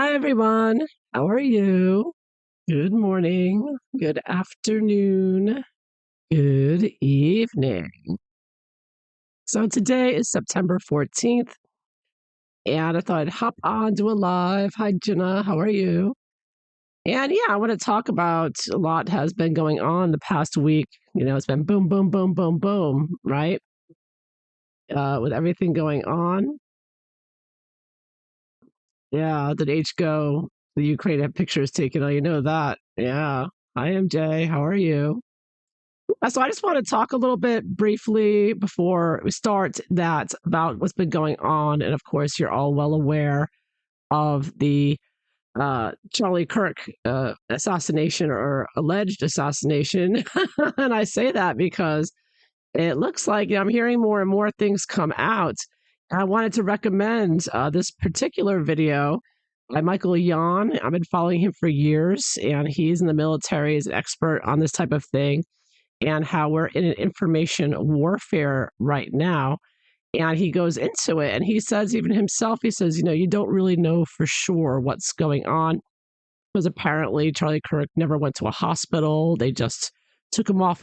Hi, everyone. How are you? Good morning, good afternoon, good evening. So today is September 14th, and I thought I'd hop on to a live. Hi, Jenna. How are you? And yeah, I want to talk about a lot has been going on the past week. It's been boom, boom, boom, boom, boom, right? With everything going on. Yeah, did H go? The Ukraine had pictures taken. Oh, you know that. Yeah. Hi, MJ. How are you? So I just want to talk a little bit briefly before we start that about what's been going on. And of course, you're all well aware of the Charlie Kirk assassination or alleged assassination. And I say that because it looks like I'm hearing more and more things come out. I wanted to recommend this particular video by Michael Yon. I've been following him for years, and he's in the military, he's an expert on this type of thing and how we're in an information warfare right now. And he goes into it and he says, even himself, he says, you don't really know for sure what's going on because apparently Charlie Kirk never went to a hospital. They just took off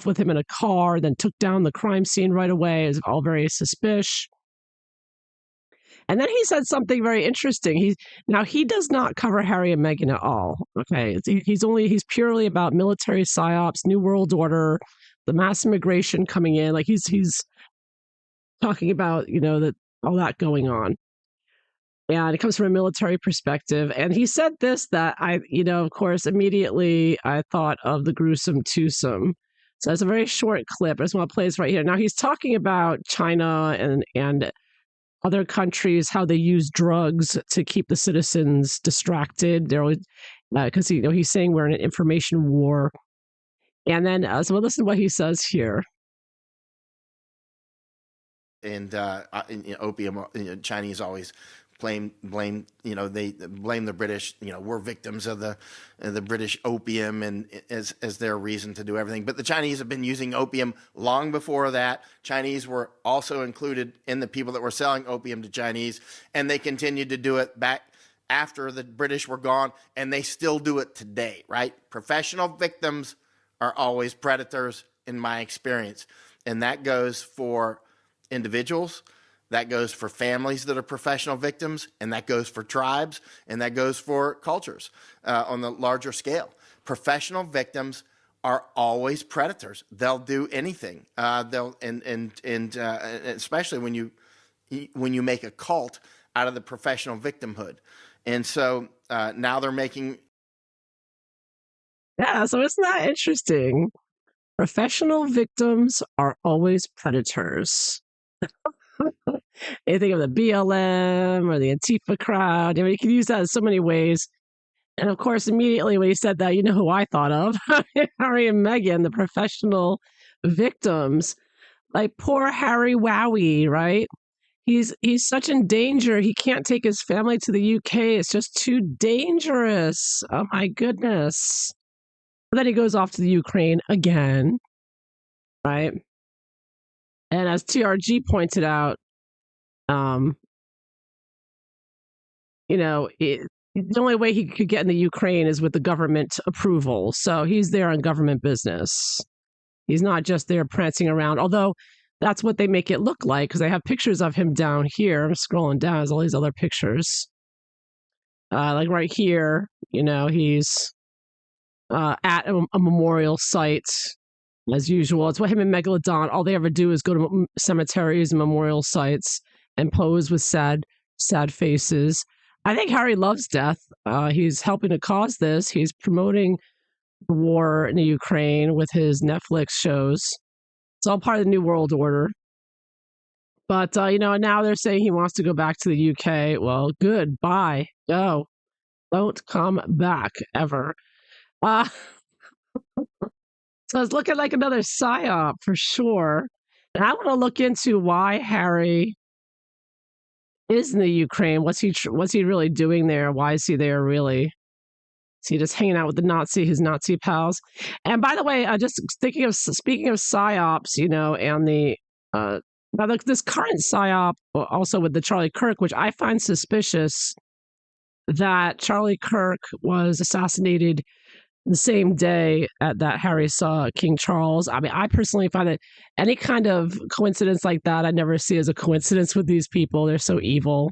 with him in a car, then took down the crime scene right away. It's all very suspicious. And then he said something very interesting. He does not cover Harry and Meghan at all. Okay, he's purely about military psyops, New World Order, the mass immigration coming in. Like he's talking about that all that going on, and it comes from a military perspective. And he said this that of course, immediately I thought of the gruesome twosome. So it's a very short clip. I just want to play this right here. Now he's talking about China and other countries, how they use drugs to keep the citizens distracted. They're always because he's saying we're in an information war. And then so we'll listen to what he says here. And opium, Chinese always blame they blame the British. We're victims of the British opium, and as their reason to do everything. But the Chinese have been using opium long before that. Chinese were also included in the people that were selling opium to Chinese, and they continued to do it back after the British were gone, and they still do it today. Right? Professional victims are always predators, in my experience, and that goes for individuals, that goes for families that are professional victims, and that goes for tribes, and that goes for cultures on the larger scale. Professional victims are always predators. They'll do anything. Especially when you make a cult out of the professional victimhood. And so now they're making. Yeah, so isn't that interesting? Professional victims are always predators. You think of the BLM or the Antifa crowd. You can use that in so many ways. And of course, immediately when he said that, you know who I thought of? Harry and Meghan, the professional victims. Like poor Harry Wowie, right? He's such in danger. He can't take his family to the UK. It's just too dangerous. Oh my goodness. And then he goes off to the Ukraine again, right? And as TRG pointed out, the only way he could get in the Ukraine is with the government approval. So he's there on government business. He's not just there prancing around, although that's what they make it look like because they have pictures of him down here. I'm scrolling down, there's all these other pictures. Like right here, he's at a memorial site as usual. It's what him and Megalodon, all they ever do is go to cemeteries and memorial sites and pose with sad faces. I think Harry loves death. He's helping to cause this. He's promoting the war in the Ukraine with his Netflix shows. It's all part of the New World Order. But, now they're saying he wants to go back to the UK. Well, good. Bye. Go. Don't come back ever. So it's looking like another psyop for sure. And I want to look into why Harry is in the Ukraine. What's he really doing there? Why is he there really? Is he just hanging out with his Nazi pals? And by the way, just speaking of psyops, and the now this current psyop also with the Charlie Kirk, which I find suspicious. that Charlie Kirk was assassinated the same day that Harry saw King Charles. I mean, I personally find that any kind of coincidence like that, I never see as a coincidence with these people. They're so evil.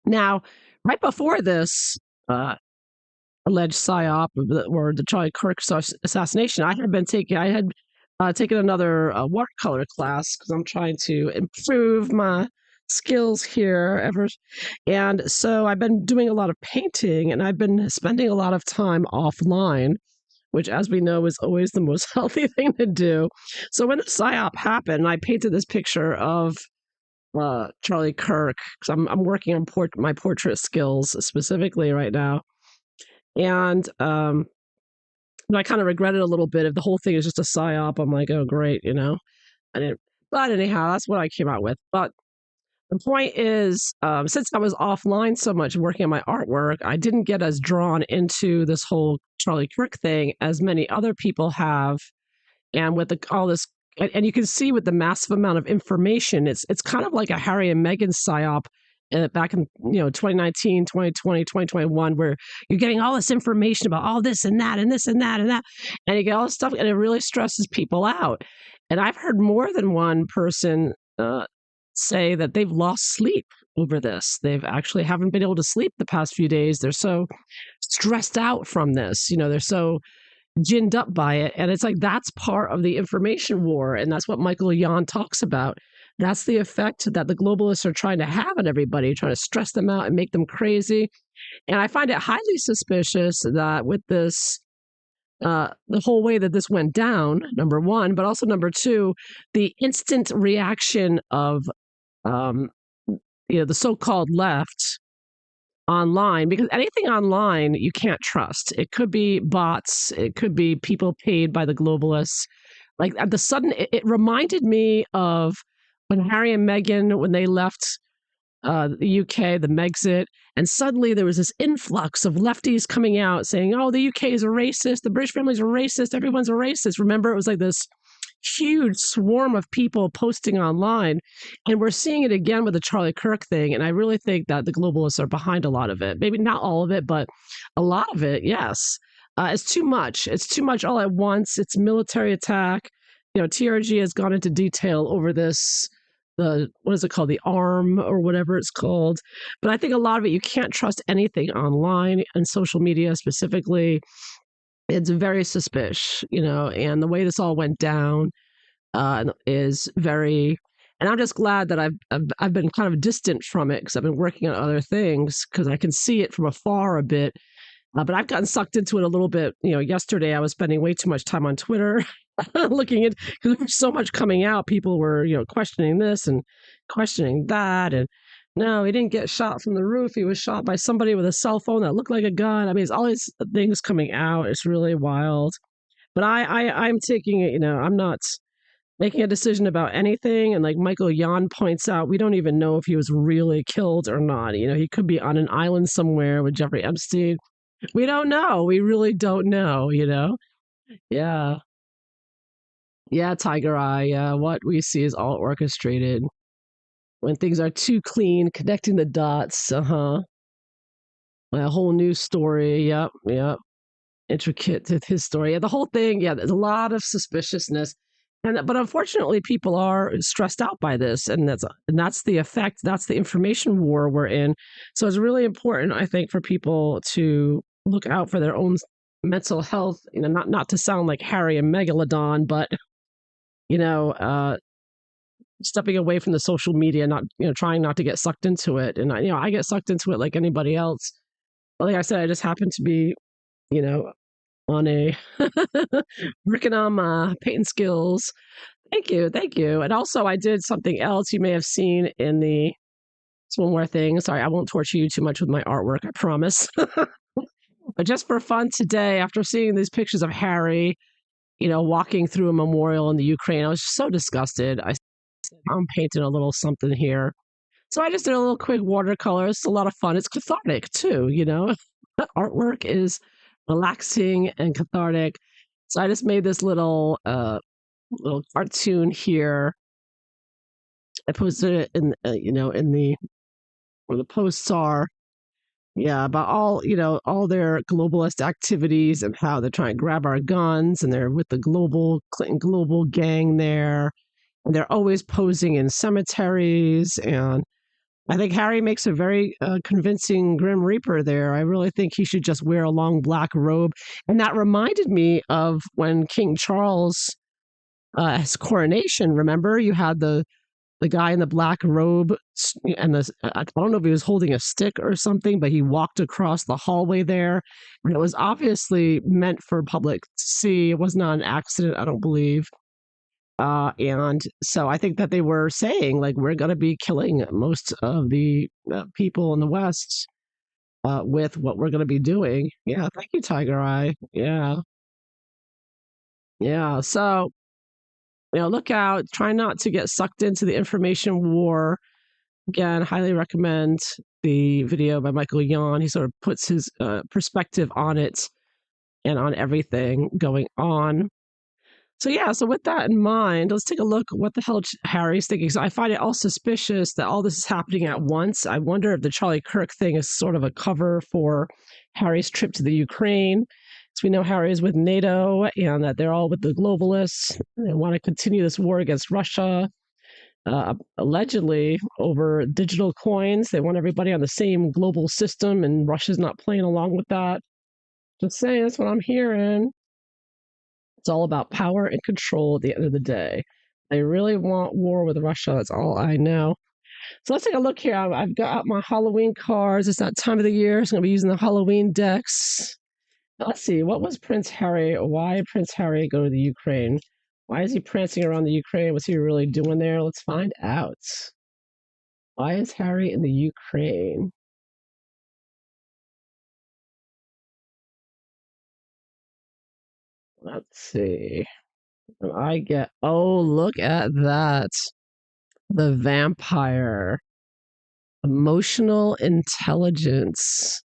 Now, right before this alleged psyop or the Charlie Kirk assassination, I had taken another watercolor class because I'm trying to improve my skills here and so I've been doing a lot of painting and I've been spending a lot of time offline, which, as we know, is always the most healthy thing to do. So when the psyop happened, I painted this picture of Charlie Kirk because I'm working on my portrait skills specifically right now, and I kind of regret it a little bit. If the whole thing is just a psyop, I'm like, oh great, you know. I didn't, but anyhow, that's what I came out with. But the point is, since I was offline so much working on my artwork, I didn't get as drawn into this whole Charlie Kirk thing as many other people have. And with all this, and you can see with the massive amount of information, it's kind of like a Harry and Meghan psyop back in 2019, 2020, 2021, where you're getting all this information about all this and that and this and that and that, and you get all this stuff, and it really stresses people out. And I've heard more than one person say that they've lost sleep over this. They've actually haven't been able to sleep the past few days. They're so stressed out from this. They're so ginned up by it. And it's like that's part of the information war. And that's what Michael Yon talks about. That's the effect that the globalists are trying to have on everybody, trying to stress them out and make them crazy. And I find it highly suspicious that with this, the whole way that this went down, number one, but also number two, the instant reaction of the so-called left online, because anything online you can't trust. It could be bots, it could be people paid by the globalists. Like at the sudden, it reminded me of when Harry and Meghan, when they left the UK, the Megxit, and suddenly there was this influx of lefties coming out saying, "Oh, the UK is a racist. The British families are racist. Everyone's a racist." Remember, it was like this huge swarm of people posting online, and we're seeing it again with the Charlie Kirk thing. And I really think that the globalists are behind a lot of it. Maybe not all of it, but a lot of it. Yes, it's too much. It's too much all at once. It's military attack. TRG has gone into detail over this. What is it called? The ARM or whatever it's called. But I think a lot of it, you can't trust anything online and social media specifically. It's very suspicious, and the way this all went down is very. And I'm just glad that I've been kind of distant from it because I've been working on other things because I can see it from afar a bit. But I've gotten sucked into it a little bit. Yesterday I was spending way too much time on Twitter looking at because there's so much coming out. People were questioning this and questioning that, and no, he didn't get shot from the roof. He was shot by somebody with a cell phone that looked like a gun. I mean, it's all these things coming out. It's really wild. But I'm taking it. I'm not making a decision about anything. And like Michael Yon points out, we don't even know if he was really killed or not. He could be on an island somewhere with Jeffrey Epstein. We don't know. We really don't know. Yeah. Yeah, Tiger Eye. Yeah, what we see is all orchestrated. When things are too clean, connecting the dots. A whole new story. Yep, yep. Intricate to his story. Yeah, the whole thing. Yeah, there's a lot of suspiciousness, but unfortunately, people are stressed out by this, and that's the effect. That's the information war we're in. So it's really important, I think, for people to look out for their own mental health. Not to sound like Harry and Megalodon, but stepping away from the social media, not trying not to get sucked into it. And I get sucked into it like anybody else. But like I said, I just happen to be on a working on my painting skills. Thank you, thank you. And also, I did something else you may have seen in the. It's one more thing. Sorry, I won't torture you too much with my artwork. I promise. But just for fun today, after seeing these pictures of Harry, walking through a memorial in the Ukraine, I was so disgusted. I said, I'm painting a little something here. So I just did a little quick watercolor. It's a lot of fun. It's cathartic too, Artwork is relaxing and cathartic. So I just made this little cartoon here. I posted it in in the where the posts are. Yeah, about all their globalist activities and how they're trying to grab our guns, and they're with the Clinton global gang there, and they're always posing in cemeteries. And I think Harry makes a very convincing Grim Reaper there. I really think he should just wear a long black robe. And that reminded me of when King Charles, his coronation. Remember, you had the guy in the black robe, and I don't know if he was holding a stick or something, but he walked across the hallway there, and it was obviously meant for public to see. It was not an accident, I don't believe. And so I think that they were saying, like, we're going to be killing most of the people in the West with what we're going to be doing. Yeah, thank you, Tiger Eye. Yeah, yeah. So, look out. Try not to get sucked into the information war. Again, highly recommend the video by Michael Yon. He sort of puts his perspective on it and on everything going on. So yeah, so with that in mind, let's take a look at what the hell Harry's thinking. So I find it all suspicious that all this is happening at once. I wonder if the Charlie Kirk thing is sort of a cover for Harry's trip to the Ukraine. So we know Harry is with NATO and that they're all with the globalists. They want to continue this war against Russia. Allegedly over digital coins. They want everybody on the same global system, and Russia's not playing along with that. Just saying, that's what I'm hearing. It's all about power and control at the end of the day. They really want war with Russia. That's all I know. So let's take a look here. I've got out my Halloween cards. It's that time of the year, so I'm going to be using the Halloween decks. Let's see. What was Prince Harry? Why did Prince Harry go to the Ukraine? Why is he prancing around the Ukraine? What's he really doing there? Let's find out. Why is Harry in the Ukraine? Let's see. And I get, oh, look at that. The vampire. Emotional intelligence.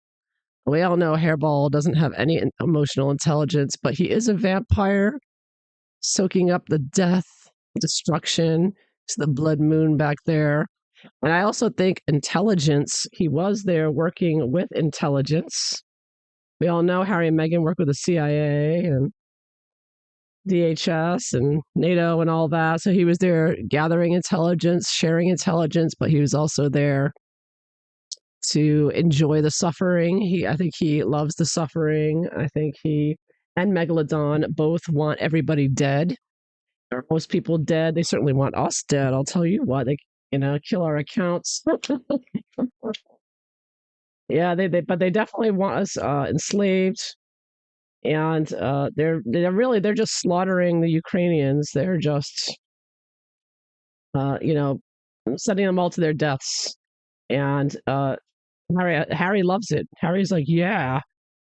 We all know Hairball doesn't have any emotional intelligence, but he is a vampire soaking up the death, destruction. It's the blood moon back there. And I also think intelligence, he was there working with intelligence. We all know Harry and Meghan work with the CIA and DHS and NATO and all that. So he was there gathering intelligence, sharing intelligence, but he was also there to enjoy the suffering. I think he loves the suffering. I think he and Megalodon both want everybody dead. Or most people dead. They certainly want us dead. I'll tell you what. They kill our accounts. Yeah, but they definitely want us enslaved. And they're just slaughtering the Ukrainians. They're just sending them all to their deaths. And Harry loves it. Harry's like, yeah,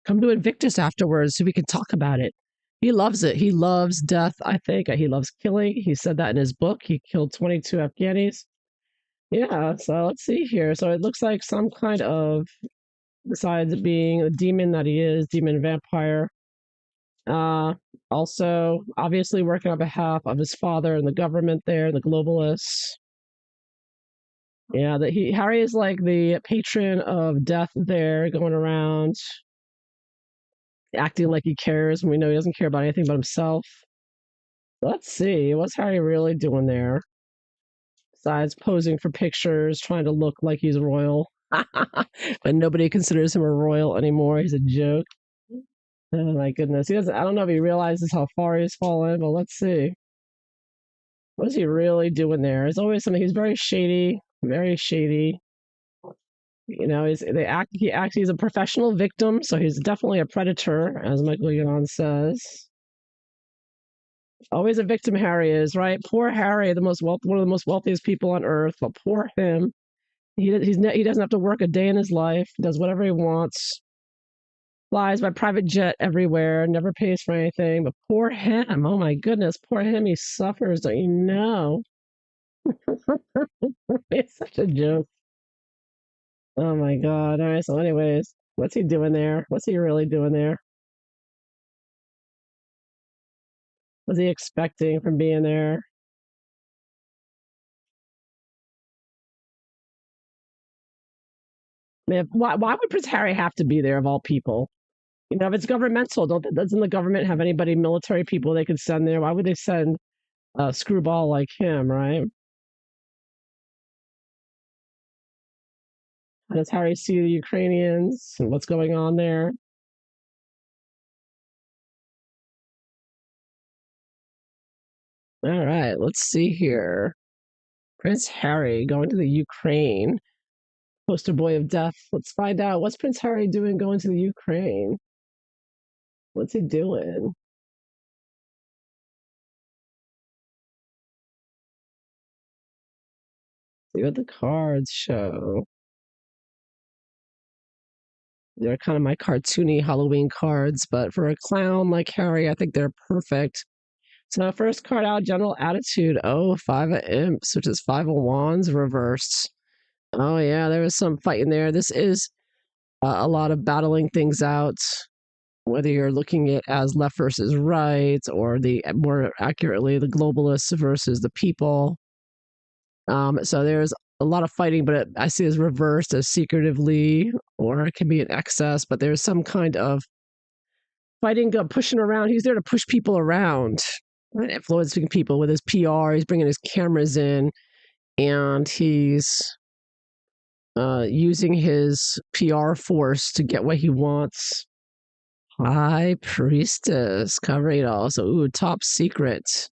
come to Invictus afterwards so we can talk about it. He loves it. He loves death, I think. He loves killing. He said that in his book. He killed 22 Afghanis. Yeah, so let's see here. So it looks like some kind of, besides being a demon that he is, demon vampire, uh, also obviously working on behalf of his father and the government there, the globalists. Yeah, that Harry is like the patron of death there, going around acting like he cares when we know he doesn't care about anything but himself. Let's see, what's Harry really doing there? Besides posing for pictures, trying to look like he's royal. But nobody considers him a royal anymore. He's a joke. Oh my goodness. He doesn't I don't know if he realizes how far he's fallen, but let's see. What is he really doing there? It's always something. He's very shady, very shady. He's a professional victim, so he's definitely a predator, as Michael Yon says. Always a victim, Harry is, right? Poor Harry, one of the most wealthiest people on earth, but poor him. He doesn't have to work a day in his life. He does whatever he wants. Flies by private jet everywhere. Never pays for anything. But poor him. Oh my goodness, poor him. He suffers. Don't you know? It's such a joke. Oh my god. All right. So, anyways, what's he doing there? What's he really doing there? What's he expecting from being there? Man, why would Prince Harry have to be there of all people? You know, if it's governmental, doesn't the government have anybody, military people they could send there? Why would they send a screwball like him, right? How does Harry see the Ukrainians and what's going on there? All right, let's see here. Prince Harry going to the Ukraine. Poster boy of death. Let's find out. What's Prince Harry doing going to the Ukraine? What's he doing? See what the cards show. They're kind of my cartoony Halloween cards, but for a clown like Harry, I think they're perfect. So first card out, general attitude. Oh, five of imps, which is five of wands reversed. Oh yeah, there was some fighting there. This is a lot of battling things out, whether you're looking at as left versus right, or the more accurately the globalists versus the people. So there's a lot of fighting, but I see it as reversed as secretively, or it can be an excess. But there's some kind of fighting, pushing around. He's there to push people around, right? Influencing people with his PR. He's bringing his cameras in, and he's using his PR force to get what he wants. High Priestess covering it all. So, ooh, top secret.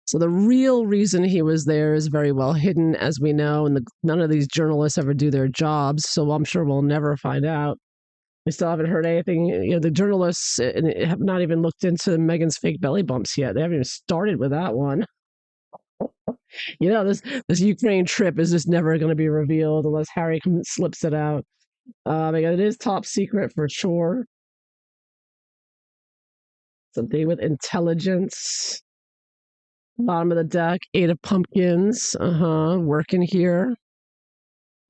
So the real reason he was there is very well hidden, as we know, and none of these journalists ever do their jobs. So I'm sure we'll never find out. We still haven't heard anything. You know, the journalists have not even looked into Meghan's fake belly bumps yet. They haven't even started with that one. You know, this Ukraine trip is just never going to be revealed unless Harry slips it out. Because it is top secret for sure. Something with intelligence. Bottom of the deck, eight of pumpkins. Working here.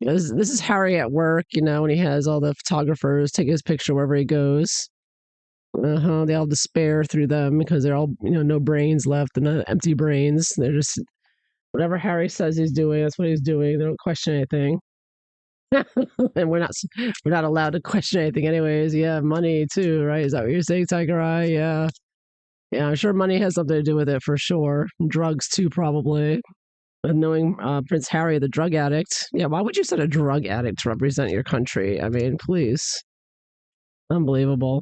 You know, this is Harry at work, you know, when he has all the photographers take his picture wherever he goes. They all despair through them because they're all, you know, no brains left and empty brains. They're just whatever Harry says he's doing, that's what he's doing. They don't question anything. And we're not allowed to question anything anyways. Yeah, money too, right? Is that what you're saying, Tiger Eye? Yeah. Yeah, I'm sure money has something to do with it for sure. Drugs too, probably. And knowing Prince Harry, the drug addict. Yeah, why would you send a drug addict to represent your country? I mean, please. Unbelievable.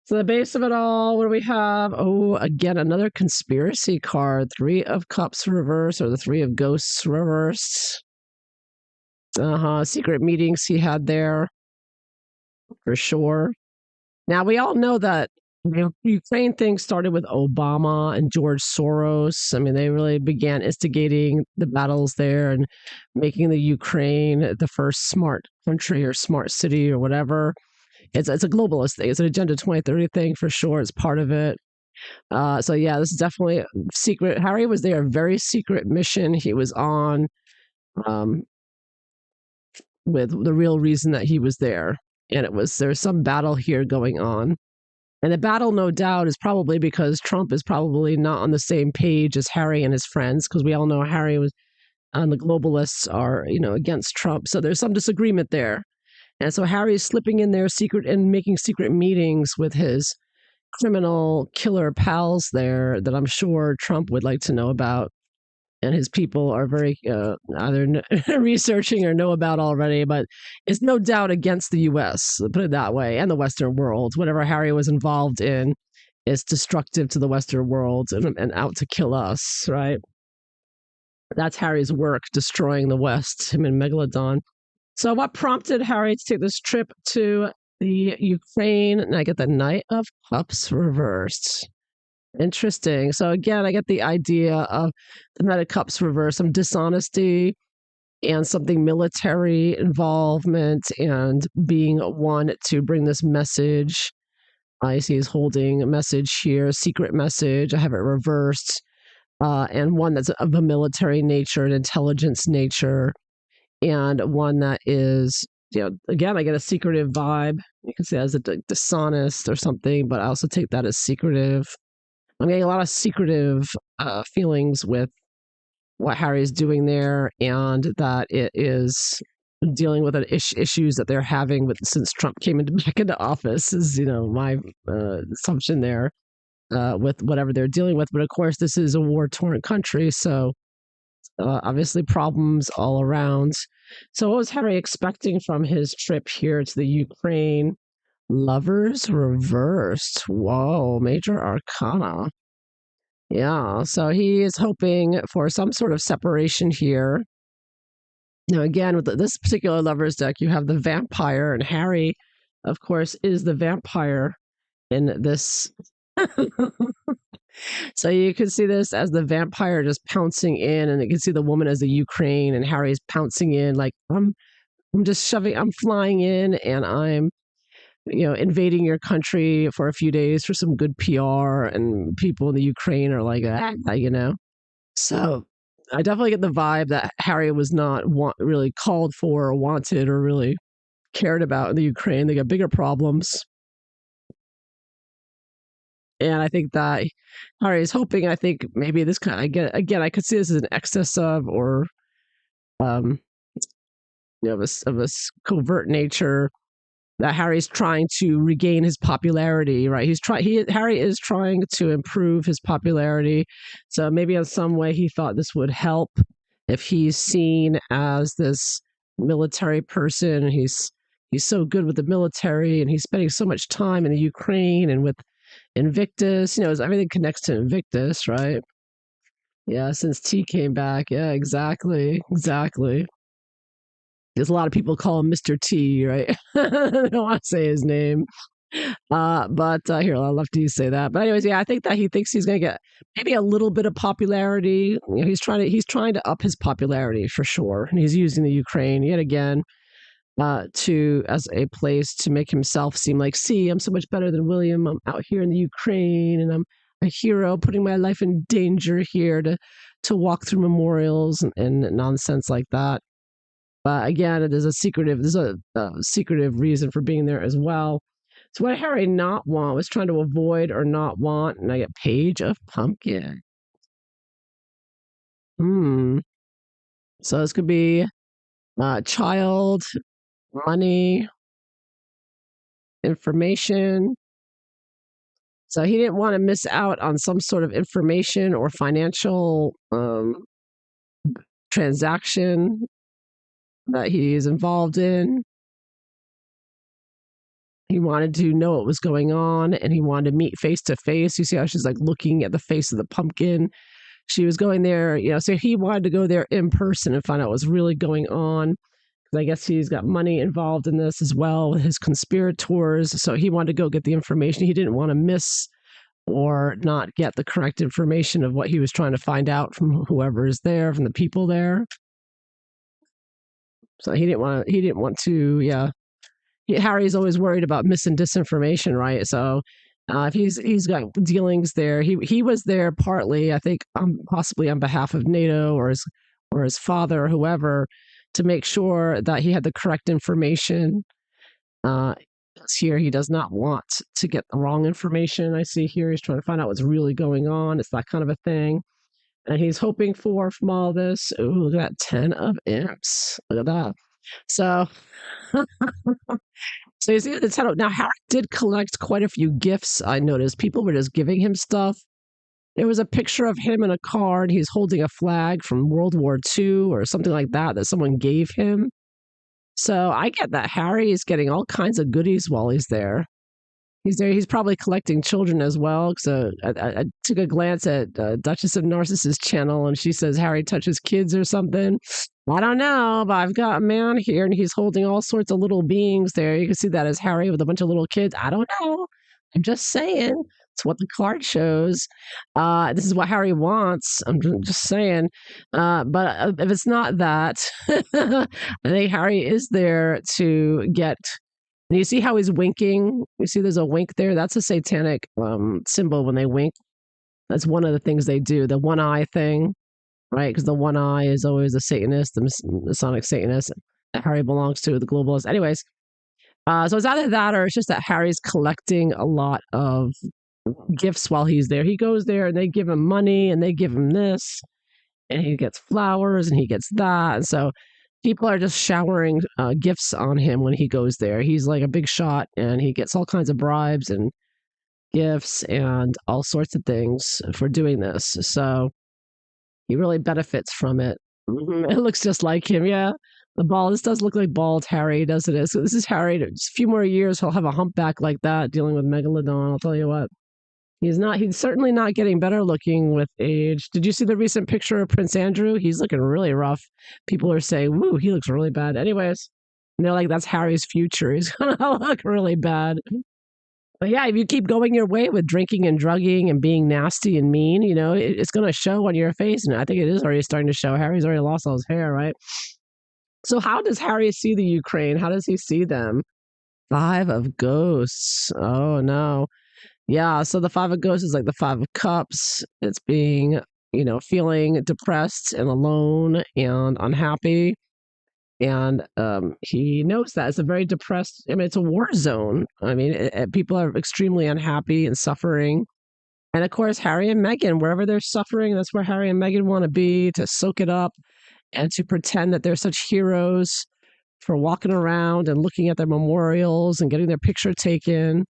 So the base of it all, what do we have? Oh, again, another conspiracy card. Three of Cups reversed, or the Three of Ghosts reversed. Secret meetings he had there, for sure. Now, we all know that the Ukraine thing started with Obama and George Soros. I mean, they really began instigating the battles there and making the Ukraine the first smart country or smart city or whatever. It's a globalist thing. It's an Agenda 2030 thing for sure. It's part of it. So yeah, this is definitely secret. Harry was there, a very secret mission he was on, with the real reason that he was there. And there's some battle here going on. And the battle, no doubt, is probably because Trump is probably not on the same page as Harry and his friends, because we all know Harry was and the globalists are, you know, against Trump. So there's some disagreement there. And so Harry's slipping in there secret and making secret meetings with his criminal killer pals there that I'm sure Trump would like to know about. And his people are very either researching or know about already, but it's no doubt against the U.S., put it that way, and the Western world. Whatever Harry was involved in is destructive to the Western world and out to kill us, right? That's Harry's work, destroying the West, him and Megalodon. So what prompted Harry to take this trip to the Ukraine? And I get the Knight of Cups reversed. Interesting. So again, I get the idea of the Knight of Cups reversed, some dishonesty and something military involvement and being one to bring this message. I see he's holding a message here, a secret message. I have it reversed. And one that's of a military nature, an intelligence nature, and one that is, you know, again, I get a secretive vibe. You can say as a dishonest or something, but I also take that as secretive. I'm getting a lot of secretive feelings with what Harry's doing there, and that it is dealing with issues that they're having with since Trump came back into office is my assumption there with whatever they're dealing with. But of course, this is a war-torn country, so obviously problems all around. So what was Harry expecting from his trip here to the Ukraine? Lovers reversed. Whoa, major arcana. Yeah, so he is hoping for some sort of separation here. Now, again, with this particular Lovers deck, you have the vampire, and Harry, of course, is the vampire in this. So you can see this as the vampire just pouncing in, and you can see the woman as the Ukraine, and Harry's pouncing in like, I'm just shoving, I'm flying in, and I'm invading your country for a few days for some good PR, and people in the Ukraine are like, So I definitely get the vibe that Harry was not really called for or wanted or really cared about in the Ukraine. They got bigger problems. And I think that Harry is hoping, I think maybe this kind of, again, I could see this as an excess of, or, of a covert nature, that Harry's trying to regain his popularity, right? Harry is trying to improve his popularity. So maybe in some way he thought this would help if he's seen as this military person. He's so good with the military, and he's spending so much time in the Ukraine and with Invictus. Everything connects to Invictus, right? Yeah, since T came back. Yeah, exactly. There's a lot of people call him Mr. T, right? I don't want to say his name. But here, I'll love to say that. But anyways, yeah, I think that he thinks he's going to get maybe a little bit of popularity. He's trying to up his popularity for sure, and he's using the Ukraine yet again as a place to make himself seem like, see, I'm so much better than William. I'm out here in the Ukraine, and I'm a hero, putting my life in danger here to walk through memorials and nonsense like that. But again, there's a secretive reason for being there as well. So what Harry not want was trying to avoid or not want, and I get Page of Pumpkin. So this could be child, money, information. So he didn't want to miss out on some sort of information or financial transaction that he is involved in. He wanted to know what was going on, and he wanted to meet face to face. You see how she's like looking at the face of the pumpkin. She was going there, so he wanted to go there in person and find out what was really going on. Because I guess he's got money involved in this as well with his conspirators. So he wanted to go get the information. He didn't want to miss or not get the correct information of what he was trying to find out from whoever is there, from the people there. So he didn't want to, yeah. Harry's always worried about mis and disinformation, right? So if he's got dealings there, he was there partly, I think, possibly on behalf of NATO or his father or whoever, to make sure that he had the correct information. Here, he does not want to get the wrong information. I see here he's trying to find out what's really going on. It's that kind of a thing. And he's hoping for from all this. Ooh, look at that 10 of imps. Look at that. So, so you see the 10 of, now Harry did collect quite a few gifts. I noticed people were just giving him stuff. There was a picture of him in a card. He's holding a flag from World War II or something like that someone gave him. So I get that Harry is getting all kinds of goodies while he's there. He's there. He's probably collecting children as well. So I took a glance at Duchess of Narcissus channel, and she says Harry touches kids or something. I don't know, but I've got a man here, and he's holding all sorts of little beings there. You can see that as Harry with a bunch of little kids. I don't know. I'm just saying. It's what the card shows. This is what Harry wants. I'm just saying. But if it's not that, I think Harry is there to get. And you see how he's winking? You see there's a wink there? That's a satanic symbol when they wink. That's one of the things they do, the one eye thing, right? Because the one eye is always the Satanist, the Masonic Satanist that Harry belongs to, the globalist. Anyways, so it's either that or it's just that Harry's collecting a lot of gifts while he's there. He goes there and they give him money and they give him this, and he gets flowers and he gets that. And so people are just showering gifts on him when he goes there. He's like a big shot, and he gets all kinds of bribes and gifts and all sorts of things for doing this. So he really benefits from it. It looks just like him. Yeah. The bald. This does look like bald Harry, doesn't it? So this is Harry. Just a few more years, he'll have a humpback like that, dealing with megalodon. I'll tell you what. He's not. He's certainly not getting better looking with age. Did you see the recent picture of Prince Andrew? He's looking really rough. People are saying, "Woo, he looks really bad." Anyways, and they're like, "That's Harry's future. He's gonna look really bad." But yeah, if you keep going your way with drinking and drugging and being nasty and mean, it's going to show on your face. And I think it is already starting to show. Harry's already lost all his hair, right? So how does Harry see the Ukraine? How does he see them? Five of Ghosts. Oh, no. Yeah, so the Five of Ghosts is like the Five of Cups. It's being, feeling depressed and alone and unhappy. And he knows that it's a very depressed. I mean, it's a war zone. I mean, people are extremely unhappy and suffering. And of course, Harry and Meghan, wherever they're suffering, that's where Harry and Meghan want to be, to soak it up and to pretend that they're such heroes for walking around and looking at their memorials and getting their picture taken.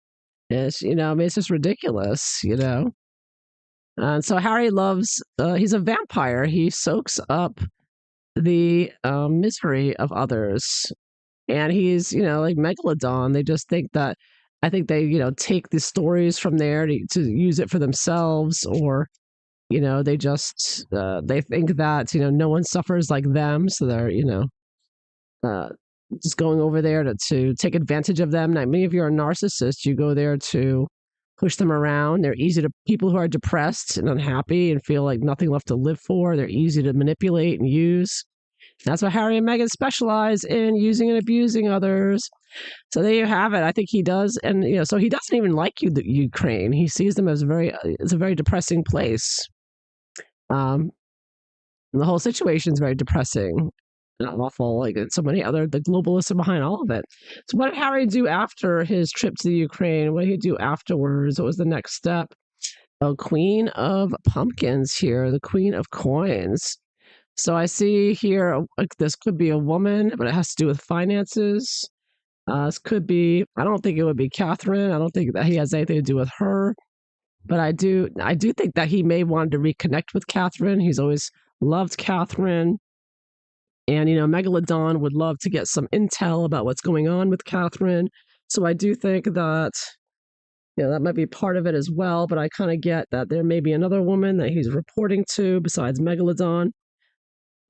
It's, I mean, it's just ridiculous. And so Harry loves, he's a vampire. He soaks up the misery of others. And he's, like Megalodon. They just think that, I think they, take the stories from there to use it for themselves, or, they just, they think that, no one suffers like them. So they're, uh, just going over there to take advantage of them. Now, many of you are narcissists. You go there to push them around. They're easy to, people who are depressed and unhappy and feel like nothing left to live for. They're easy to manipulate and use. That's what Harry and Meghan specialize in, using and abusing others. So there you have it. I think he does, and so he doesn't even like the Ukraine. He sees them as it's a very depressing place. The whole situation is very depressing, not awful. Like so many the globalists are behind all of it. So what did Harry do after his trip to the Ukraine? What did he do afterwards? What was the next step? Oh, Queen of Pumpkins here, the Queen of Coins. So I see here, like, this could be a woman, but it has to do with finances. This could be, I don't think it would be Catherine. I don't think that he has anything to do with her. But I do think that he may want to reconnect with Catherine. He's always loved Catherine. And, Megalodon would love to get some intel about what's going on with Catherine. So I do think that, that might be part of it as well. But I kind of get that there may be another woman that he's reporting to besides Megalodon.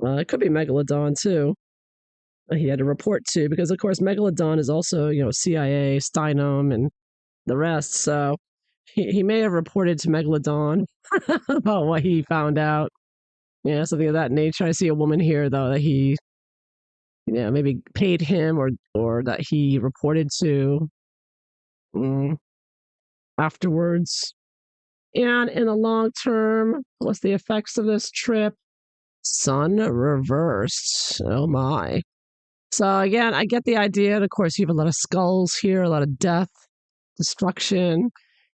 It could be Megalodon too. He had to report to, because of course Megalodon is also, CIA, Steinem, and the rest. So he may have reported to Megalodon about what he found out. Yeah, something of that nature. I see a woman here though that he, maybe paid him, or that he reported to afterwards. And in the long term, what's the effects of this trip? Sun reversed. Oh my. So again, I get the idea. And of course, you have a lot of skulls here, a lot of death, destruction.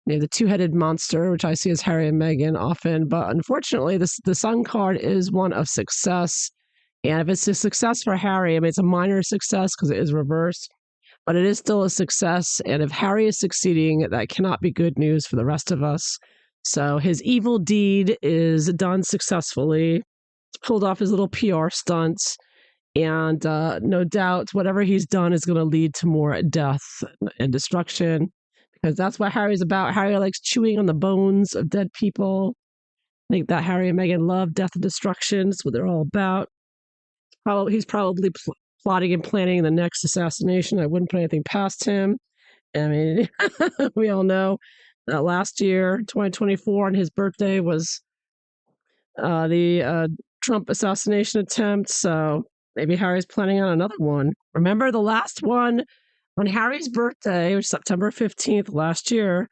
You have the two-headed monster, which I see as Harry and Meghan often. But unfortunately, the Sun card is one of success. And if it's a success for Harry, I mean, it's a minor success because it is reversed, but it is still a success. And if Harry is succeeding, that cannot be good news for the rest of us. So his evil deed is done successfully. Pulled off his little PR stunts, and no doubt whatever he's done is going to lead to more death and destruction, because that's what Harry's about. Harry likes chewing on the bones of dead people. I think that Harry and Meghan love death and destruction. That's what they're all about. He's probably plotting and planning the next assassination. I wouldn't put anything past him. I mean, we all know that last year, 2024, on his birthday was the Trump assassination attempt. So maybe Harry's planning on another one. Remember the last one on Harry's birthday, which was September 15th last year,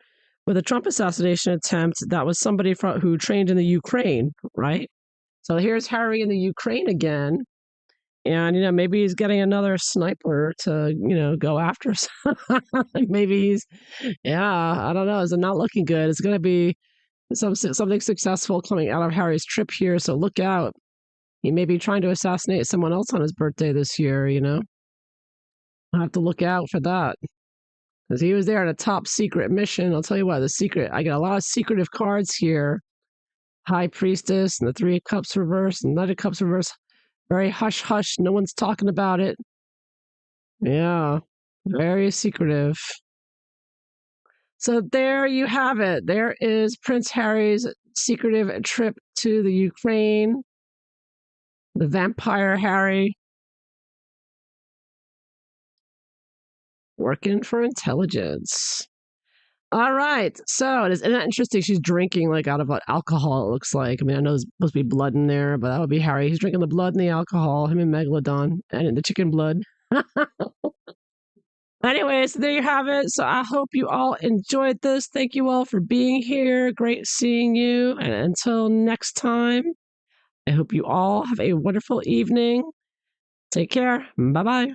with a Trump assassination attempt? That was somebody who trained in the Ukraine, right? So here's Harry in the Ukraine again. And, maybe he's getting another sniper to, go after. Maybe I don't know. It's not looking good. It's going to be something successful coming out of Harry's trip here. So look out. He may be trying to assassinate someone else on his birthday this year, you know? I'll have to look out for that. Because he was there on a top secret mission. I'll tell you what, I get a lot of secretive cards here. High Priestess and the Three of Cups reversed and Knight of Cups reversed. Very hush hush. No one's talking about it. Yeah, very secretive. So there you have it. There is Prince Harry's secretive trip to the Ukraine. The vampire Harry. Working for intelligence. All right. So isn't that interesting? She's drinking like out of alcohol, it looks like. I mean, I know there's supposed to be blood in there, but that would be Harry. He's drinking the blood and the alcohol, him and Megalodon, and the chicken blood. Anyways, there you have it. So I hope you all enjoyed this. Thank you all for being here. Great seeing you. And until next time, I hope you all have a wonderful evening. Take care. Bye bye.